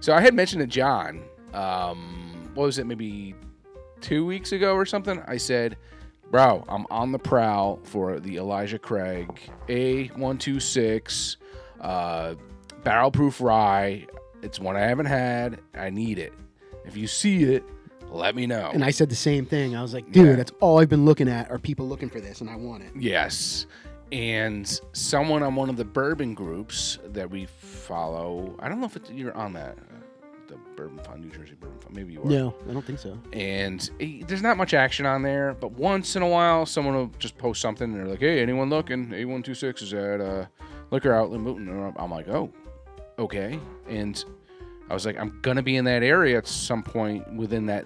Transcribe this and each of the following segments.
So I had mentioned to John, what was it, maybe 2 weeks ago or something? I said, bro, I'm on the prowl for the Elijah Craig A126 barrel-proof rye. It's one I haven't had. I need it. If you see it, let me know. And I said the same thing. I was like, dude, that's all I've been looking at are people looking for this, and I want it. Yes. And someone on one of the bourbon groups that we follow, I don't know if you're on that, the Bourbon Fund, New Jersey Bourbon Fund. Maybe you are. No, I don't think so. And there's not much action on there, but once in a while, someone will just post something, and they're like, hey, anyone looking? A126 is at Liquor Outlet. And I'm like, oh, okay. And I was like, I'm going to be in that area at some point within that.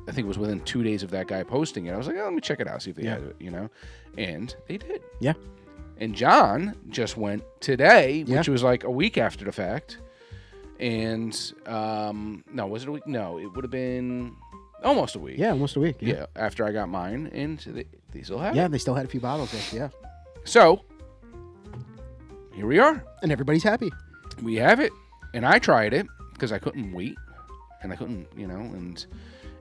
I think it was within 2 days of that guy posting it. I was like, oh, let me check it out, see if they had it, And they did. Yeah. And John just went today, which was like a week after the fact. And, no, was it a week? No, it would have been almost a week. Yeah, almost a week. Yeah, after I got mine. And they still have it. Yeah, they still had a few bottles left, yeah. So, here we are. And everybody's happy. We have it. And I tried it because I couldn't wait. And I couldn't,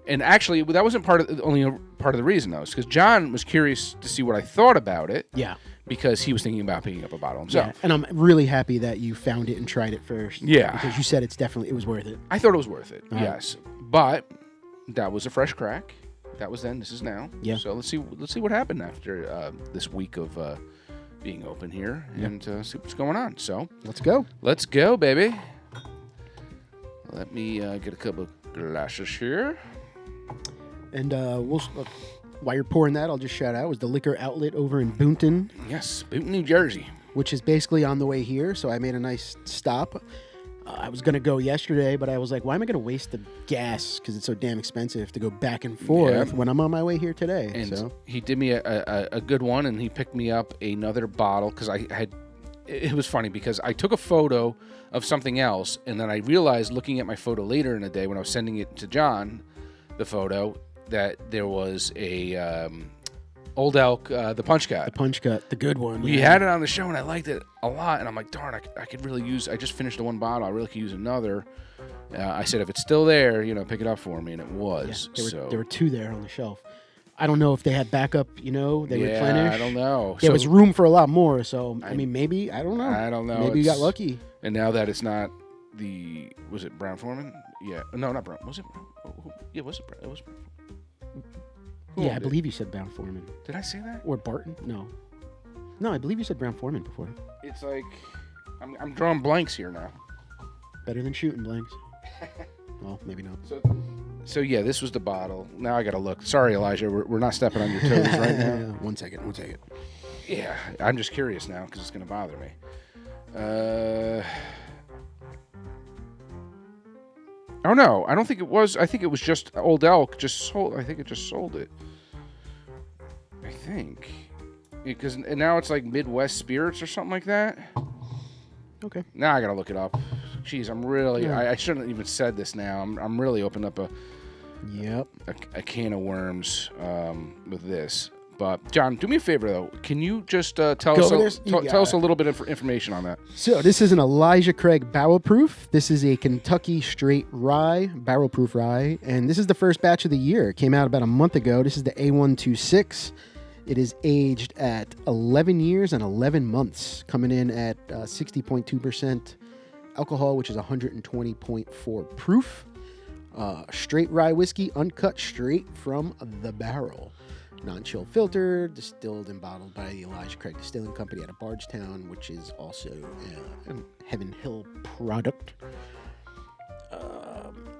And actually, that wasn't only part of the reason, though. Because John was curious to see what I thought about it. Yeah. Because he was thinking about picking up a bottle himself. Yeah, and I'm really happy that you found it and tried it first. Yeah. Because you said it was worth it. I thought it was worth it, yes. But that was a fresh crack. That was then. This is now. Yeah. So let's see what happened after this week of being open here and see what's going on. So let's go. Let's go, baby. Let me get a couple of glasses here. And while you're pouring that, I'll just shout out, it was the Liquor Outlet over in Boonton. Yes, Boonton, New Jersey. Which is basically on the way here, so I made a nice stop. I was going to go yesterday, but I was like, why am I going to waste the gas, because it's so damn expensive to go back and forth when I'm on my way here today. And he did me a good one, and he picked me up another bottle, because it was funny, because I took a photo of something else, and then I realized, looking at my photo later in the day when I was sending it to John, the photo, that there was a Old Elk, the Punch Cut. The Punch Cut, the good one. We had it on the show, and I liked it a lot. And I'm like, darn, I could really use. I just finished the one bottle. I really could use another. I said, if it's still there, pick it up for me, and it was. Yeah, there were two there on the shelf. I don't know if they had backup. They replenish. I don't know. There was room for a lot more. So I mean, maybe I don't know. I don't know. Maybe you got lucky. And now that it's not was it Brown Foreman? Yeah. No, not Brown. Was it? Yeah, was it Brown? It was Brown. Yeah, I believe you said Brown Foreman. Did I say that? Or Barton? No, I believe you said Brown Foreman before. It's like I'm drawing blanks here now. Better than shooting blanks. Well, maybe not. So yeah, this was the bottle. Now I gotta look. Sorry, Elijah, we're not stepping on your toes right now. One second. Yeah, I'm just curious now because it's gonna bother me. Oh no, I don't think it was. I think it was just Old Elk just sold. I think it just sold it. I think because now it's like Midwest Spirits or something like that. Okay. Now I gotta look it up. Jeez, I'm really. Yeah. I shouldn't have even said this. Now I'm really opening up a can of worms with this. But John, do me a favor though. Can you just tell us a little bit of information on that? So this is an Elijah Craig barrel proof. This is a Kentucky straight rye, barrel proof rye, and this is the first batch of the year. It came out about a month ago. This is the A126. It is aged at 11 years and 11 months, coming in at 60.2% alcohol, which is 120.4 proof. Straight rye whiskey, uncut straight from the barrel. Non-chill filter, distilled and bottled by the Elijah Craig Distilling Company out of Bardstown, which is also a Heaven Hill product.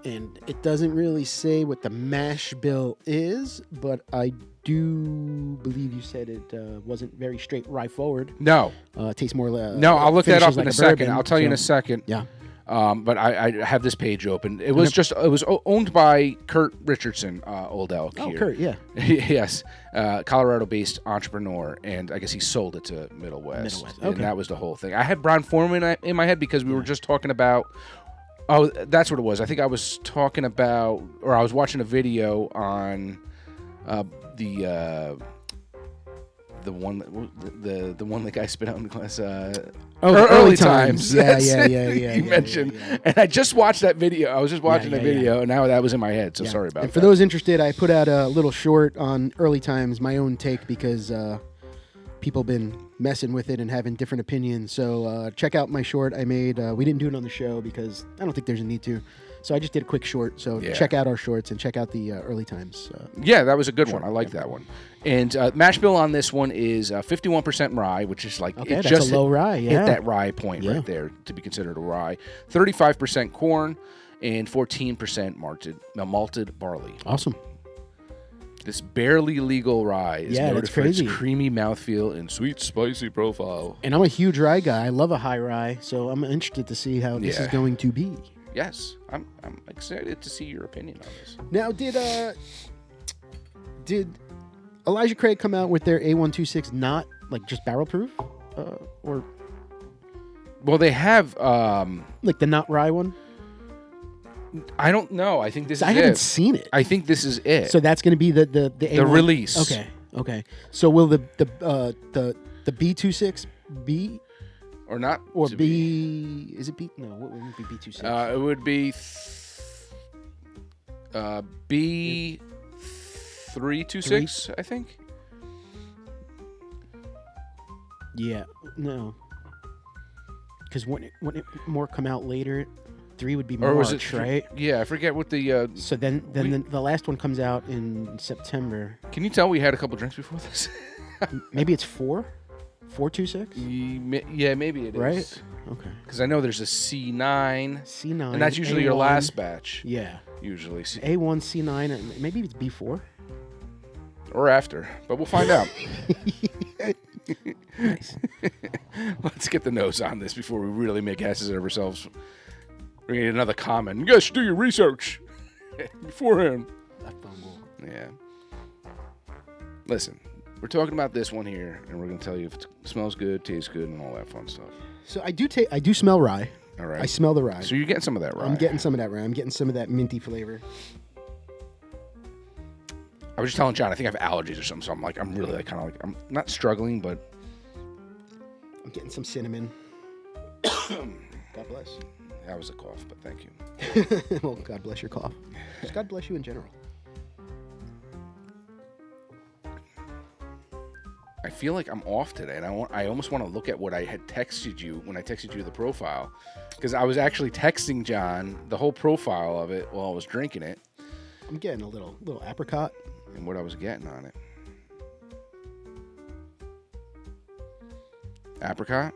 And it doesn't really say what the mash bill is, but I do believe you said it wasn't very straight rye forward. No. It tastes more like... No, I'll look that up in a second. I'll tell you in a second. Yeah. But I have this page open. It was owned by Kurt Richardson, Old Elk. Oh, here. Kurt, yeah. Yes. Colorado-based entrepreneur, and I guess he sold it to Middle West. Okay. And that was the whole thing. I had Brown Foreman in my head because we were just talking about... Oh, that's what it was. I think I was talking about... Or I was watching a video on the the one the one the guy spit out in the class. Early Times. Yeah. You mentioned, and I just watched that video. I was just watching the video, and now that was in my head. So sorry about and that. for those interested, I put out a little short on Early Times, my own take, because people been messing with it and having different opinions. So check out my short I made. We didn't do it on the show because I don't think there's a need to. So I just did a quick short. So check out our shorts and check out the Early Times. Yeah, that was a good one. I like that one. And mash bill on this one is 51% rye, which is like okay, it that's just a low rye. Yeah, hit that rye point right there to be considered a rye. 35% corn and 14% malted barley. Awesome. This barely legal rye is noted for its crazy. creamy mouthfeel and sweet, spicy profile. And I'm a huge rye guy. I love a high rye, so I'm interested to see how this is going to be. Yes, I'm excited to see your opinion on this. Now, did Elijah Craig come out with their A126 not like just barrel proof, or Well, they have like the not rye one? I don't know. I think this is I haven't seen it. I think this is it. So that's going to be the A1. Release. Okay. So will the B26 be or not? or B? Is it B? No, what would be B26? It would be B326, I think. Yeah, no. Because wouldn't it more come out later? 3 would be March, Or was it right? Yeah, I forget what the. So then the last one comes out in September. Can you tell we had a couple drinks before this? Maybe it's 426? Yeah, maybe it is. Right? Okay. Because I know there's a C9. C9. And that's usually A1, your last batch. Yeah. Usually. A1, C9, and maybe it's B4. Or after. But we'll find out. Nice. Let's get the nose on this before we really make asses of ourselves. We're going to get another comment. You guys should do your research beforehand. Yeah. Listen, we're talking about this one here, and we're going to tell you if it smells good, tastes good, and all that fun stuff. So I do smell rye. All right. I smell the rye. So you're getting some of that rye. I'm getting some of that rye. I'm getting some of that minty flavor. I was just telling John, I think I have allergies or something, so I'm really I'm not struggling, but I'm getting some cinnamon. God bless. That was a cough, but thank you. Well, God bless your cough. Just God bless you in general. I feel like I'm off today, and I almost want to look at what I had texted you when I texted you the profile, because I was actually texting John the whole profile of it while I was drinking it. I'm getting a little apricot. And what I was getting on it. Apricot?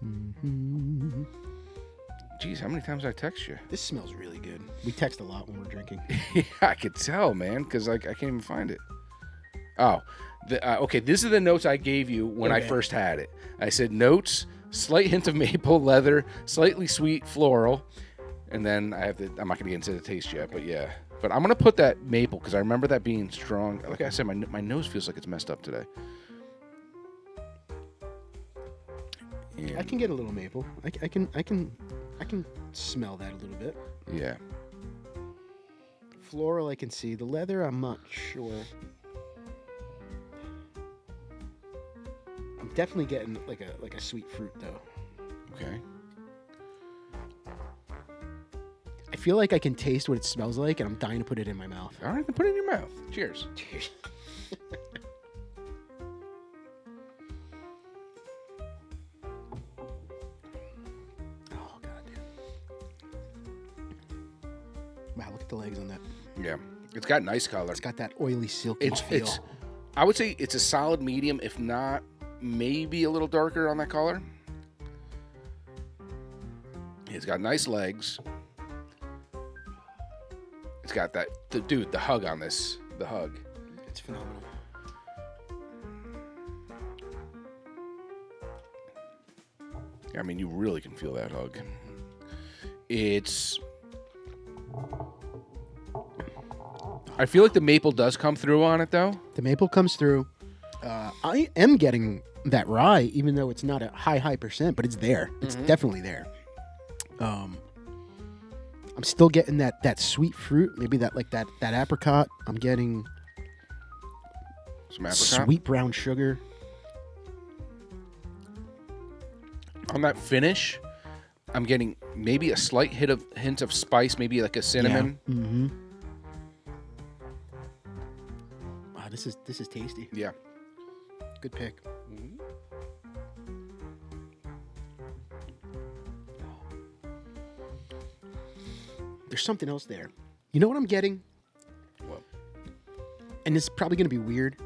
Mm-hmm. Jeez, how many times did I text you? This smells really good. We text a lot when we're drinking. Yeah, I could tell, man, because I can't even find it. Oh, okay, these are the notes I gave you when I first had it. I said notes, slight hint of maple, leather, slightly sweet, floral, and then I'm not going to get into the taste yet, but yeah. But I'm going to put that maple because I remember that being strong. Like I said, my nose feels like it's messed up today. And I can get a little maple. I can smell that a little bit. Yeah. Floral, I can see. The leather, I'm not sure. I'm definitely getting like a sweet fruit though. Okay. I feel like I can taste what it smells like, and I'm dying to put it in my mouth. All right, then put it in your mouth. Cheers. Cheers. Oh, God. Wow, look at the legs on that. Yeah. It's got nice color. It's got that oily, silky feel. I would say it's a solid medium, if not maybe a little darker on that color. It's got nice legs. It's got that, the hug on this. The hug. It's phenomenal. I mean, you really can feel that hug. I feel like the maple does come through on it, though. The maple comes through. I am getting that rye, even though it's not a high percent, but it's there. It's definitely there. I'm I'm still getting that sweet fruit. Maybe that apricot. I'm getting Some apricot. sweet brown sugar. On that finish, I'm getting maybe a slight hint of spice, maybe like a cinnamon. Yeah. Mm-hmm. Wow, this is tasty. Yeah. Good pick. There's something else there. You know what I'm getting? What? And this is probably going to be weird.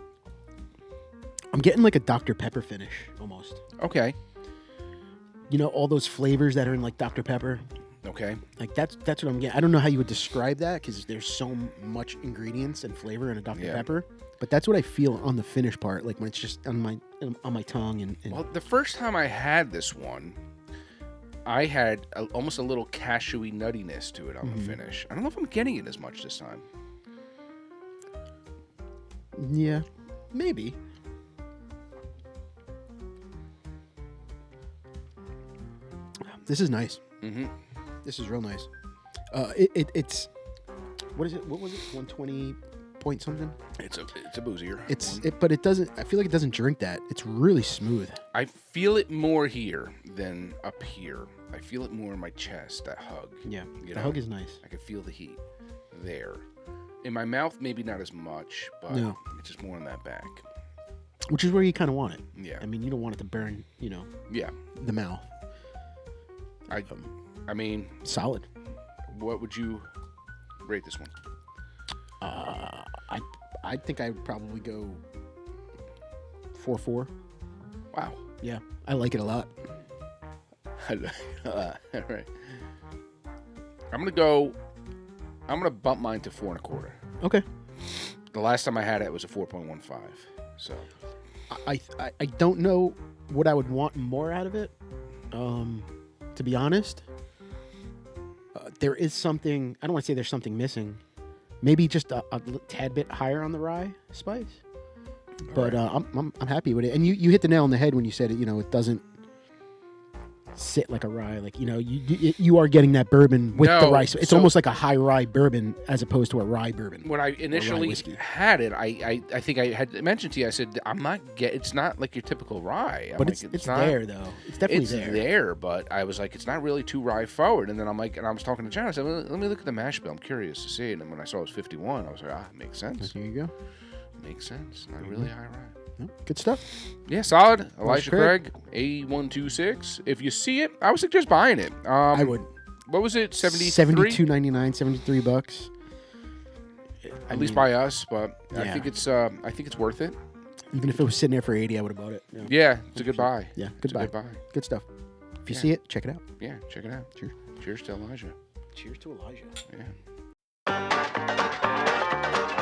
I'm getting like a Dr. Pepper finish almost. Okay. You know, all those flavors that are in like Dr. Pepper. Okay. Like that's what I'm getting. I don't know how you would describe that because there's so much ingredients and flavor in a Dr. Pepper. But that's what I feel on the finish part, like when it's just on my tongue. And Well, the first time I had this one, I had almost a little cashewy nuttiness to it on the finish. I don't know if I'm getting it as much this time. yeah, maybe. This is nice. Mm-hmm. This is real nice. It's what is it? What was it? 120 point something. It's a boozier. But it doesn't. I feel like it doesn't drink that. It's really smooth. I feel it more here than up here. I feel it more in my chest. That hug. Yeah, You the know? hug is nice. I can feel the heat there. In my mouth, maybe not as much, but No. it's just more in that back. Which is where you kind of want it. Yeah. I mean, you don't want it to burn. Yeah. The mouth. I mean, Solid. what would you rate this one? I think I would probably go 4.4. Wow. Yeah, I like it a lot. All right. I'm gonna bump mine to 4.25. Okay. The last time I had it was a 4.15. So I don't know what I would want more out of it. To be honest, there is something. I don't want to say there's something missing. Maybe just a tad bit higher on the rye spice. But I'm happy with it. And you hit the nail on the head when you said it. It doesn't sit like a rye. Like you are getting that bourbon with the rye. It's almost like a high rye bourbon as opposed to a rye bourbon. When I initially had it, I think I had mentioned to you. I said it's not like your typical rye. But it's not, there though. It's definitely there. But I was like, it's not really too rye forward. And then I'm like, and I was talking to John. I said, well, let me look at the mash bill. I'm curious to see it. And when I saw it was 51, I was like, it makes sense. There you go. Makes sense. Not really high rye. No, good stuff. Yeah, solid. Elijah Craig, A126. If you see it, I would suggest buying it. I would. What was it? $72.99, $73. At least by us, but I think it's worth it. Even if it was sitting there for 80, I would have bought it. Yeah, it's a good buy. Yeah, good buy. Good buy. Good stuff. If you see it, check it out. Yeah, check it out. Cheers. Cheers to Elijah. Cheers to Elijah. Yeah.